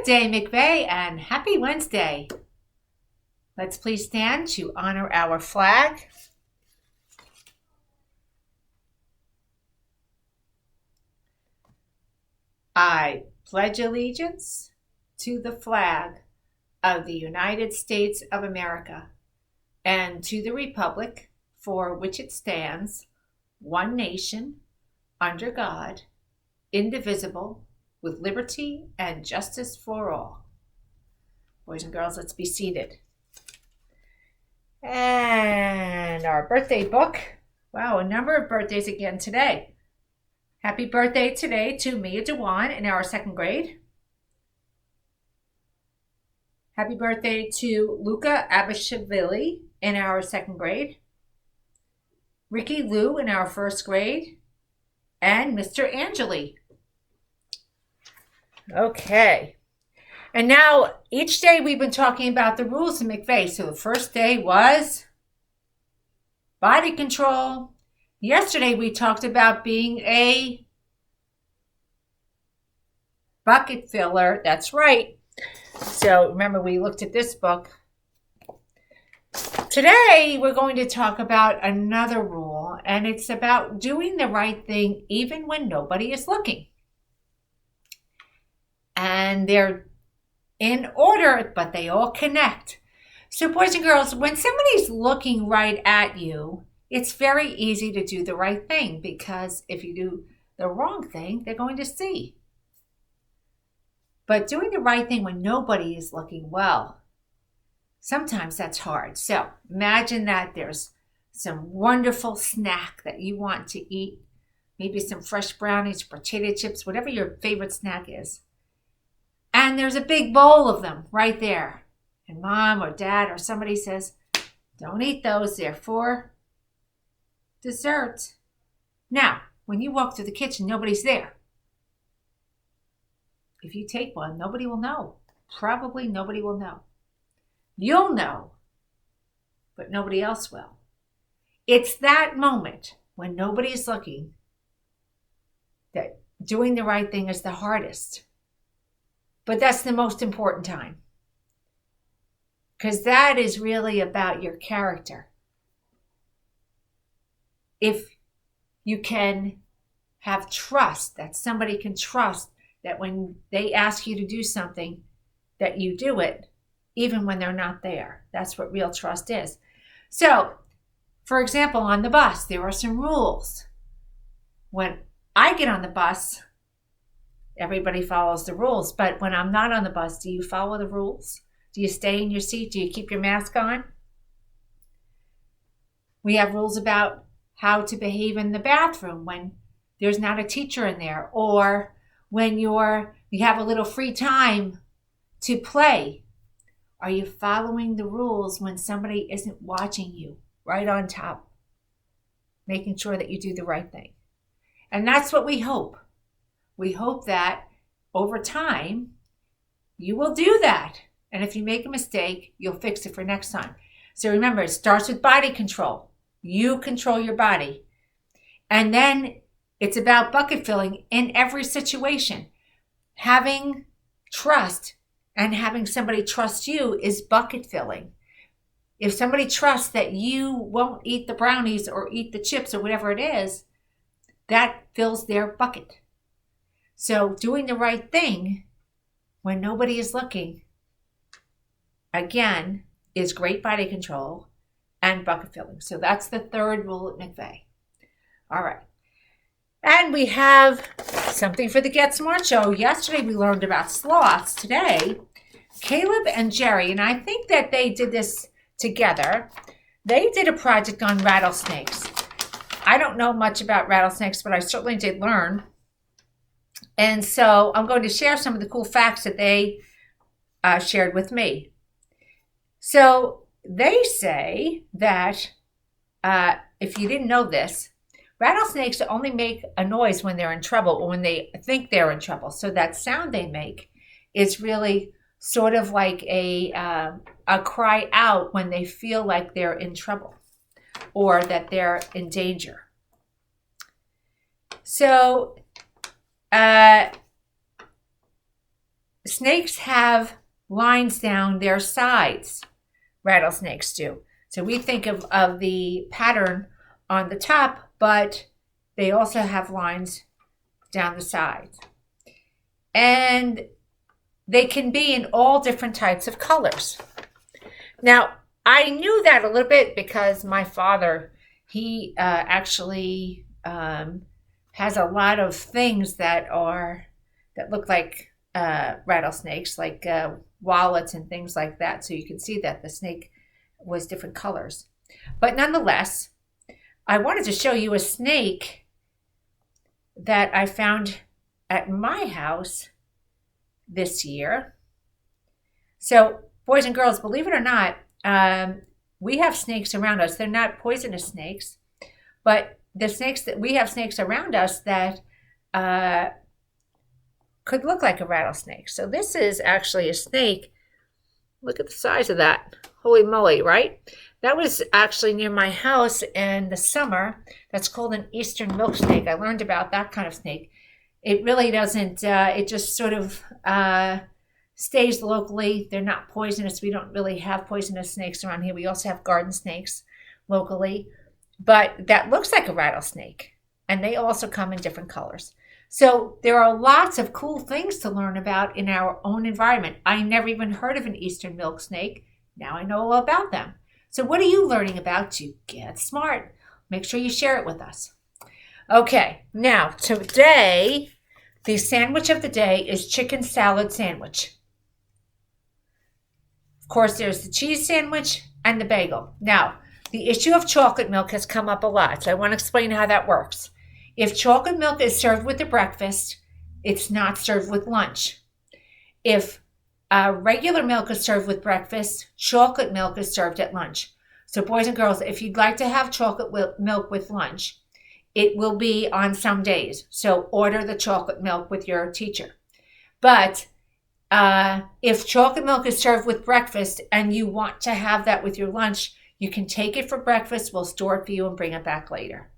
day, McVeigh, and happy Wednesday. Let's please stand to honor our flag. I pledge allegiance to the flag of the United States of America and to the republic for which it stands, one nation, under God, indivisible, with liberty and justice for all. Boys and girls, let's be seated. And our birthday book. Wow, a number of birthdays again today. Happy birthday today to Mia Dewan in our second grade. Happy birthday to Luca Abishvili in our second grade. Ricky Lou in our first grade. And Mr. Angeli. Okay. And now, each day we've been talking about the rules in McVeigh. So the first day was body control. Yesterday we talked about being a bucket filler. That's right. So remember, we looked at this book. Today we're going to talk about another rule, and it's about doing the right thing even when nobody is looking. And they're in order, but they all connect. So boys and girls, when somebody's looking right at you, it's very easy to do the right thing, because if you do the wrong thing, they're going to see. But doing the right thing when nobody is looking, well, sometimes that's hard. So imagine that there's some wonderful snack that you want to eat, maybe some fresh brownies, potato chips, whatever your favorite snack is. And there's a big bowl of them right there. And mom or dad or somebody says, don't eat those, they're for dessert. Now, when you walk through the kitchen, nobody's there. If you take one, nobody will know. Probably nobody will know. You'll know, but nobody else will. It's that moment when nobody is looking that doing the right thing is the hardest. But that's the most important time, because that is really about your character. If you can have trust, that somebody can trust that when they ask you to do something, that you do it, even when they're not there. That's what real trust is. So, for example, on the bus, there are some rules. When I get on the bus, everybody follows the rules. But when I'm not on the bus, do you follow the rules? Do you stay in your seat? Do you keep your mask on? We have rules about how to behave in the bathroom when there's not a teacher in there, or when you have a little free time to play. Are you following the rules when somebody isn't watching you right on top? Making sure that you do the right thing. And that's what we hope. We hope that over time, you will do that. And if you make a mistake, you'll fix it for next time. So remember, it starts with body control. You control your body. And then it's about bucket filling in every situation. Having trust and having somebody trust you is bucket filling. If somebody trusts that you won't eat the brownies or eat the chips or whatever it is, that fills their bucket. So doing the right thing when nobody is looking, again, is great body control and bucket filling. So that's the third rule at McVeigh. All right. And we have something for the Get Smart show. Yesterday we learned about sloths. Today, Caleb and Jerry, and I think that they did this together, they did a project on rattlesnakes. I don't know much about rattlesnakes, but I certainly did learn. And so I'm going to share some of the cool facts that they shared with me. So they say that if you didn't know this, rattlesnakes only make a noise when they're in trouble or when they think they're in trouble. So that sound they make is really sort of like a cry out when they feel like they're in trouble or that they're in danger. So snakes have lines down their sides. Rattlesnakes do. So we think of the pattern on the top, but they also have lines down the sides. And they can be in all different types of colors. Now, I knew that a little bit because my father, he actually has a lot of things that look like rattlesnakes, like wallets and things like that. So you can see that the snake was different colors. But nonetheless, I wanted to show you a snake that I found at my house this year. So, boys and girls, believe it or not, we have snakes around us. They're not poisonous snakes, but the snakes that we have snakes around us that could look like a rattlesnake. So this is actually a snake. Look at the size of that. Holy moly, right? That was actually near my house in the summer. That's called an eastern milk snake. I learned about that kind of snake. It really doesn't, it just sort of stays locally. They're not poisonous. We don't really have poisonous snakes around here. We also have garden snakes locally. But that looks like a rattlesnake. And they also come in different colors. So there are lots of cool things to learn about in our own environment. I never even heard of an eastern milk snake. Now I know all about them. So what are you learning about to get smart? Make sure you share it with us. Okay, now today, the sandwich of the day is chicken salad sandwich. Of course, there's the cheese sandwich and the bagel. Now, the issue of chocolate milk has come up a lot, so I want to explain how that works. If chocolate milk is served with the breakfast, it's not served with lunch. If regular milk is served with breakfast, chocolate milk is served at lunch. So boys and girls, if you'd like to have chocolate milk with lunch, it will be on some days. So order the chocolate milk with your teacher. But if chocolate milk is served with breakfast and you want to have that with your lunch, you can take it for breakfast. We'll store it for you and bring it back later.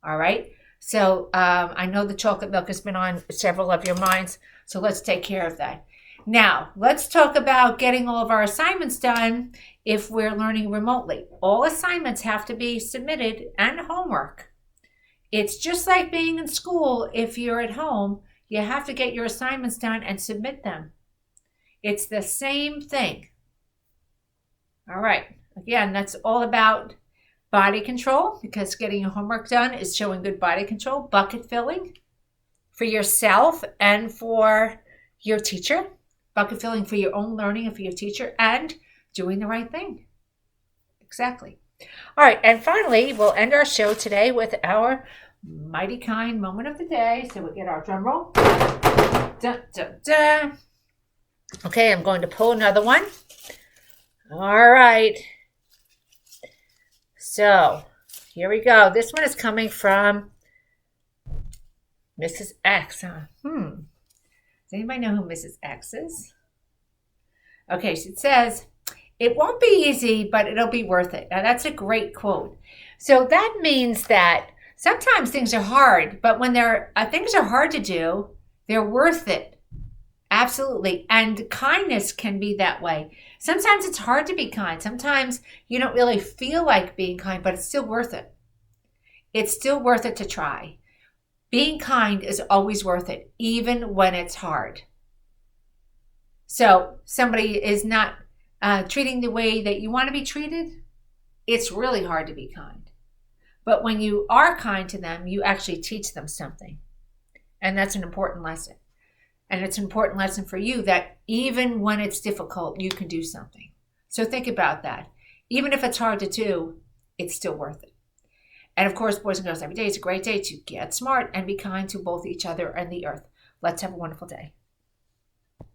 All right? So I know the chocolate milk has been on several of your minds, so let's take care of that. Now, let's talk about getting all of our assignments done if we're learning remotely. All assignments have to be submitted and homework. It's just like being in school. If you're at home, you have to get your assignments done and submit them. It's the same thing. All right. Again, that's all about body control, because getting your homework done is showing good body control. Bucket filling for yourself and for your teacher. Bucket filling for your own learning and for your teacher, and doing the right thing. Exactly. All right, and finally, we'll end our show today with our mighty kind moment of the day. So we'll get our drum roll. Dun, dun, dun. Okay, I'm going to pull another one. All right. So here we go. This one is coming from Mrs. X. Does anybody know who Mrs. X is? Okay, so it says, "It won't be easy, but it'll be worth it." Now that's a great quote. So that means that sometimes things are hard, but when things are hard to do, they're worth it. Absolutely. And kindness can be that way. Sometimes it's hard to be kind. Sometimes you don't really feel like being kind, but it's still worth it. It's still worth it to try. Being kind is always worth it, even when it's hard. So somebody is not treating the way that you want to be treated, it's really hard to be kind. But when you are kind to them, you actually teach them something. And that's an important lesson. And it's an important lesson for you that even when it's difficult, you can do something. So think about that. Even if it's hard to do, it's still worth it. And of course, boys and girls, every day is a great day to get smart and be kind to both each other and the earth. Let's have a wonderful day.